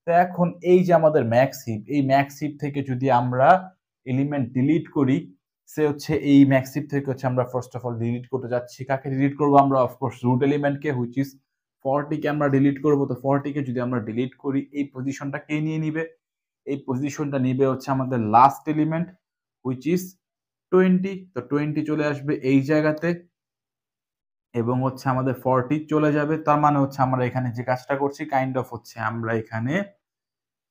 তো এখন এই যে আমাদের ম্যাক্স হিপ, এই ম্যাক্স হিপ থেকে যদি আমরা এলিমেন্ট ডিলিট করি, সে হচ্ছে এই ম্যাক্স হিপ থেকে হচ্ছে আমরা ফার্স্ট অফ অল ডিলিট করতে যাচ্ছি। কাকে ডিলিট করবো আমরা? অফকোর্স রুট এলিমেন্টকে, হুইচ ইজ 40 কে আমরা ডিলিট করবো। তো 40 কে যদি আমরা ডিলিট করি, এই পজিশনটা কে নিয়ে নিবে? এই পজিশনটা নিবে হচ্ছে আমাদের লাস্ট এলিমেন্ট, হুইচ ইজ 20। তো 20 চলে আসবে এই জায়গাতে এবং হচ্ছে আমাদের 40 চলে যাবে। তার মানে হচ্ছে আমরা এখানে যে কাজটা করছি কাইন্ড অফ হচ্ছে আমরা এখানে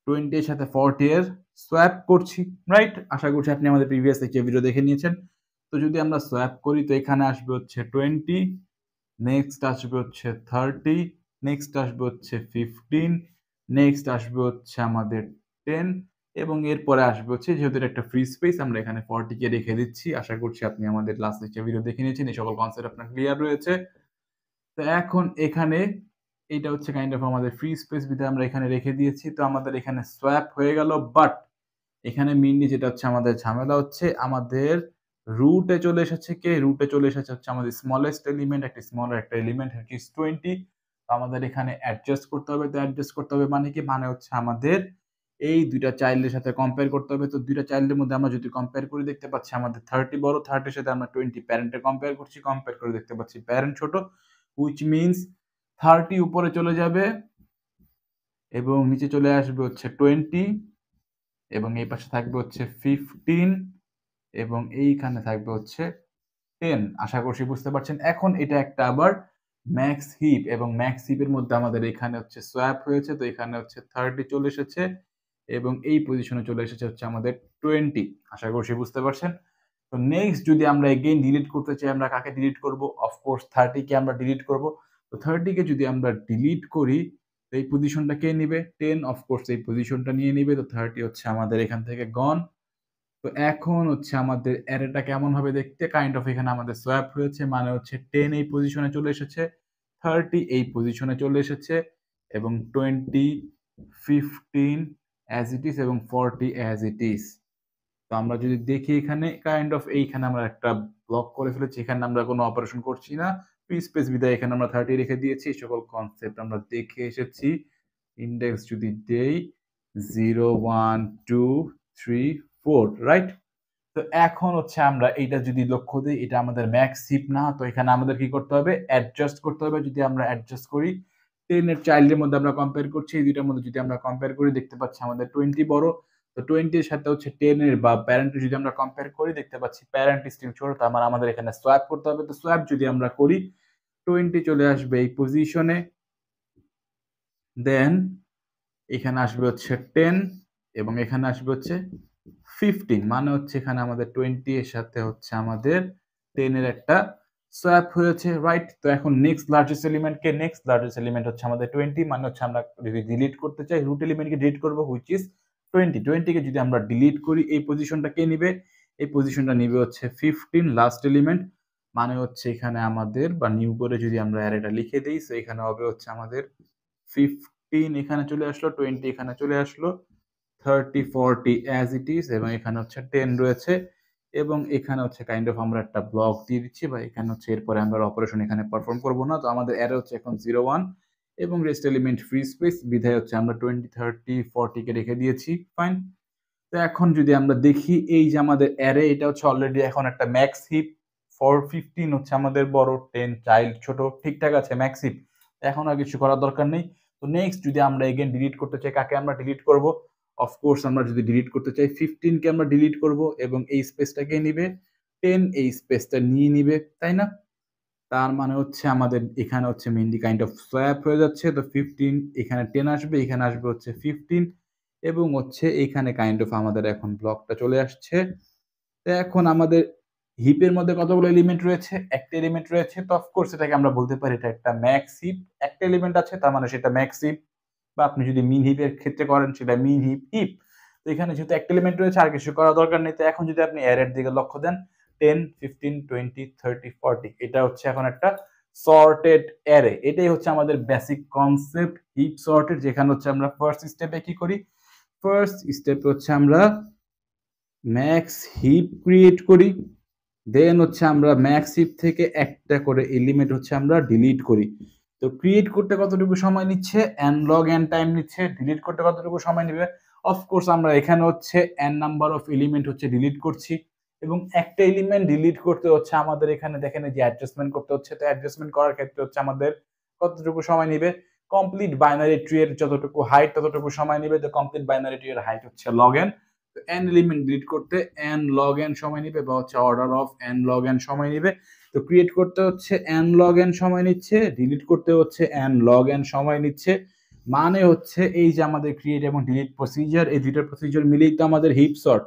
20 এর সাথে 40 এর সোয়াপ করছি, রাইট? আশা করছি আপনি আমাদের প্রিভিয়াস লেকচার ভিডিও দেখে নিয়েছেন। তো যদি আমরা সোয়াপ করি, তো এখানে আসবে হচ্ছে 20, নেক্সট আসবে হচ্ছে 30, নেক্সট আসবে হচ্ছে 15, নেক্সট আসবে হচ্ছে আমাদের 10 এবং এরপরে আসবে হচ্ছে, যেহেতু এটা একটা ফ্রি স্পেস, আমরা এখানে 40 কে রেখে দিচ্ছি। আশা করছি আপনি আমাদের লাস্ট লেকচার ভিডিও দেখে নিয়েছেন, এই সকল কনসেপ্ট আপনার ক্লিয়ার রয়েছে। তো এখন এখানে এটা হচ্ছে কাইন্ড অফ আমাদের ফ্রি স্পেস বিধায় আমরা এখানে রেখে দিয়েছি। তো আমাদের এখানে সোয়াপ হয়ে গেল, বাট এখানে মেইনলি যেটা হচ্ছে আমাদের ঝামেলা হচ্ছে, আমাদের রুটে চলে এসেছে কে? রুটে চলে এসেছে হচ্ছে আমাদের স্মলেস্ট এলিমেন্ট, একটা স্মলার একটা এলিমেন্ট which is 20। তো আমাদের এখানে অ্যাডজাস্ট করতে হবে। তো অ্যাডজাস্ট করতে হবে মানে কি? মানে হচ্ছে আমাদের এই দুইটা চাইল্ডের সাথে কম্পেয়ার করতে হবে। তো দুইটা চাইল্ডের মধ্যে আমরা যদি কম্পেয়ার করি, দেখতে পাচ্ছি আমাদের 30 বড়, 30 এর সাথে আমরা 20 প্যারেন্টে কম্পেয়ার করছি, কম্পেয়ার করে দেখতে পাচ্ছি প্যারেন্ট ছোট, which means 30 উপরে চলে যাবে এবং নিচে চলে আসবে হচ্ছে 20 এবং এই পাশে থাকবে হচ্ছে 15 এবং এইখানে থাকবে হচ্ছে 10। আশা করছি বুঝতে পারছেন। এখন এটা একটা আবার ম্যাক্স হিপ এবং ম্যাক্স হিপের মধ্যে আমাদের এখানে হচ্ছে সোয়াপ হয়েছে। তো এখানে হচ্ছে 30 চলে এসেছে এবং এই পজিশনে চলে এসেছে হচ্ছে আমাদের 20। আশা করছি বুঝতে পারছেন। তো নেক্সট যদি আমরা এগেইন ডিলিট করতে চাই, আমরা কাকে ডিলিট করব? অফকোর্স 30 কে আমরা ডিলিট করব। তো 30 কে যদি আমরা ডিলিট করি, তো এই পজিশনটা কে নিবে? 10 অফকোর্স এই পজিশনটা নিয়ে নিবে। তো 30 হচ্ছে আমাদের এখান থেকে গন। তো এখন হচ্ছে আমাদের অ্যারেটা কেমন হবে দেখতে? কাইন্ড অফ এখানে আমাদের সোয়াপ হয়েছে, মানে হচ্ছে 10 এই পজিশনে চলে এসেছে, 30 এই পজিশনে চলে এসেছে এবং 20, 15 অ্যাজ ইট ইজ এবং 40 অ্যাজ ইট ইজ। তো আমরা যদি দেখি এখানে কাইন্ড অফ এইখানে আমরা একটা ব্লক করে ফেলেছি, এখানে আমরা কোনো অপারেশন করছি না, ফ্রি স্পেস বিধায় এখানে আমরা 30 রেখে দিয়েছি। সকল কনসেপ্ট আমরা দেখে এসেছি। ইন্ডেক্স যদি দেই 0 1 2 3 4, রাইট? তো এখন হচ্ছে আমরা এইটা যদি লক্ষ্য দিই, এটা আমাদের ম্যাক্স হিপ না। তো এখানে আমাদের কি করতে হবে? অ্যাডজাস্ট করতে হবে। যদি আমরা অ্যাডজাস্ট করি, 10 এর চাইল্ডের মধ্যে আমরা কম্পেয়ার করছি, এই দুইটার মধ্যে যদি আমরা কম্পেয়ার করি, দেখতে পাচ্ছি আমাদের 20 বড়। তো 20 এর সাথে হচ্ছে 10 এর বা প্যারেন্টের যদি আমরা কম্পেয়ার করি, দেখতে পাচ্ছি প্যারেন্ট স্টিল ছোট। তার মানে আমাদের এখানে সোয়াপ করতে হবে। তো সোয়াপ যদি আমরা করি, 20 চলে আসবে এই পজিশনে, দেন এখানে আসবে হচ্ছে 10 এবং এখানে আসবে হচ্ছে 15, মানে হচ্ছে এখানে আমাদের 20 এর সাথে হচ্ছে আমাদের 10 এর একটা সোয়াপ হয়েছে, রাইট? তো এখন নেক্সট লার্জেস্ট এলিমেন্ট কে? নেক্সট লার্জেস্ট এলিমেন্ট হচ্ছে আমাদের 20, মানে হচ্ছে আমরা যদি ডিলিট করতে চাই, রুট এলিমেন্টকে ডিলিট করব, হুইচ ইজ 20। 20 কে যদি আমরা ডিলিট করি, এই পজিশনটা কে নিবে? এই পজিশনটা নিবে হচ্ছে 15, লাস্ট এলিমেন্ট, মানে হচ্ছে এখানে আমাদের বা নিউ করে যদি আমরা অ্যারেটা লিখে দেই, সো এখানে হবে হচ্ছে আমাদের 15 এখানে চলে আসলো, 20 এখানে চলে আসলো, 30 40 অ্যাজ ইট ইজ এবং এখানে হচ্ছে 10 রয়েছে এবং এখানে হচ্ছে কাইন্ড অফ আমরা একটা ব্লক দিয়ে দিচ্ছি, বা এখানে হচ্ছে এরপরে আমরা অপারেশন এখানে পারফর্ম করব না। তো আমাদের অ্যারে হচ্ছে এখন 0 1 এবং রেস্ট এলিমেন্ট ফ্রি স্পেস বিধায় হচ্ছে আমরা 20 30 40 কে রেখে দিয়েছি, ফাইন। তো এখন যদি আমরা দেখি, এই যে আমাদের অ্যারে, এটা হচ্ছে অলরেডি এখন একটা ম্যাক্স হিপ। 15 হচ্ছে আমাদের বড়, 10 চাইল্ড ছোট, ঠিকঠাক আছে ম্যাক্স হিপ, এখন আর কিছু করার দরকার নেই। তো নেক্সট যদি আমরা এগেন ডিলিট করতে চাই, কাকে আমরা ডিলিট করব? অফকোর্স আমরা যদি ডিলিট করতে চাই, 15 কে আমরা ডিলিট করব এবং এই স্পেসটাকে নিবে 10, এই স্পেসটা নিয়ে নিবে, তাই না? তার মানে হচ্ছে আমাদের এখানে হচ্ছে মেইনলি কাইন্ড অফ সোয়াপ হয়ে যাচ্ছে। তো 15 এখানে 10 আসবে, এখানে আসবে হচ্ছে 15 এবং হচ্ছে এখানে কাইন্ড অফ আমাদের এখন ব্লকটা চলে আসছে। তো এখন আমাদের হিপের মধ্যে কতগুলো এলিমেন্ট রয়েছে? একটা এলিমেন্ট রয়েছে। তো অফকোর্স এটাকে আমরা বলতে পারি এটা একটা ম্যাক্স হিপ। একটা এলিমেন্ট আছে, তার মানে সেটা ম্যাক্স হিপ, বা আপনি যদি মিন হিপের ক্ষেত্রে করেন সেটা মিন হিপ হিপ। তো এখানে যেহেতু একটা এলিমেন্ট রয়েছে, আর কিছু করার দরকার নেই। তো এখন যদি আপনি অ্যারের দিকে লক্ষ্য দেন, 10 15 20 30 40, এটা হচ্ছে এখন একটা সর্টেড অ্যারে। এটাই হচ্ছে আমাদের বেসিক কনসেপ্ট হিপ সর্টেড, যেখানে হচ্ছে আমরা ফার্স্ট স্টেপে কি করি? ফার্স্ট স্টেপে হচ্ছে আমরা ম্যাক্স হিপ ক্রিয়েট করি, দেন হচ্ছে আমরা ম্যাক্স হিপ থেকে একটা করে এলিমেন্ট হচ্ছে আমরা ডিলিট করি। তো ক্রিয়েট করতে কতটুকু সময় নিচ্ছে, n log n টাইম নিচ্ছে। ডিলিট করতে কতটুকু সময় নেবে, অফকোর্স আমরা এখানে হচ্ছে n নাম্বার অফ এলিমেন্ট হচ্ছে ডিলিট করছি, এবং একটা এলিমেন্ট ডিলিট করতে হচ্ছে আমাদের এখানে দেখেন যে অ্যাডজাস্টমেন্ট করতে হচ্ছে। তো অ্যাডজাস্টমেন্ট করার ক্ষেত্রে হচ্ছে আমাদের কতটুকু সময় নেবে, কমপ্লিট বাইনারি ট্রি এর যতটুকু হাইট ততটুকু সময় নেবে। তো কমপ্লিট বাইনারি ট্রি এর হাইট হচ্ছে log n। তো n এলিমেন্ট ডিলিট করতে n log n সময় নেবে, বা হচ্ছে order of n log n সময় নেবে। তো ক্রিয়েট করতে হচ্ছে n log n সময় নিচ্ছে, ডিলিট করতে হচ্ছে n log n সময় নিচ্ছে। মানে হচ্ছে এই যে আমাদের ক্রিয়েট এবং ডিলিট প্রসিজার, এই দুইটা প্রসিজার মিলেই তো আমাদের হিপ সর্ট।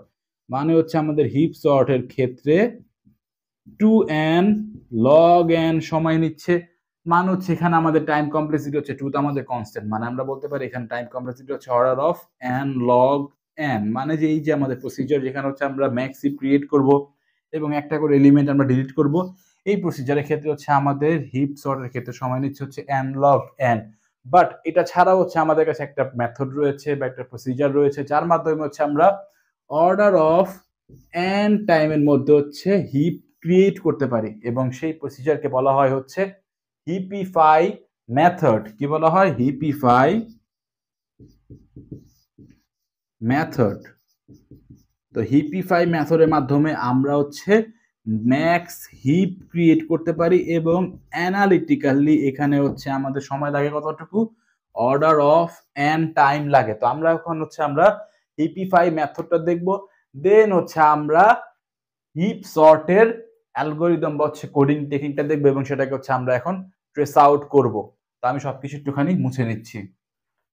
মানে হচ্ছে আমাদের হিপ সর্টের ক্ষেত্রে 2n log n সময় নিচ্ছে। মানে হচ্ছে এখানে আমাদের টাইম কমপ্লেক্সিটি হচ্ছে 2, তো আমাদের কনস্ট্যান্ট, মানে আমরা বলতে পারি এখানে টাইম কমপ্লেক্সিটি হচ্ছে order of n log n। মানে যে এই যে আমাদের প্রসিজার যেখানে হচ্ছে আমরা ম্যাক্স হিপ ক্রিয়েট করব এবং একটা করে এলিমেন্ট আমরা ডিলিট করব, এই প্রসিজারের ক্ষেত্রে হচ্ছে আমাদের হিপ সর্টের ক্ষেত্রে সময় নিচ্ছে হচ্ছে n log n। বাট এটা ছাড়াও হচ্ছে আমাদের কাছে একটা মেথড রয়েছে বা একটা প্রসিজার রয়েছে যার মাধ্যমে হচ্ছে আমরা অর্ডার অফ n টাইমের মধ্যে হচ্ছে হিপ ক্রিয়েট করতে পারি, এবং সেই প্রসিজারকে বলা হয় হচ্ছে হিপিফাই মেথড। কি বলা হয়, হিপিফাই মেথড। তো হিপিফাই মেথডের মাধ্যমে আমরা হচ্ছে ম্যাক্স হিপ ক্রিয়েট করতে পারি, এবং অ্যানালিটিক্যালি এখানে হচ্ছে আমাদের সময় লাগে কতটুকু, অর্ডার অফ n টাইম লাগে। তো আমরা এখন হচ্ছে আমরা হিপিফাই মেথডটা দেখব, দেন হচ্ছে আমরা হিপ সর্টের অ্যালগরিদম বা হচ্ছে কোডিং টেকনিকটা দেখবো, এবং সেটাকে হচ্ছে আমরা এখন ট্রেস আউট করব। তো আমি সবকিছু একটুখানি মুছে নিচ্ছি।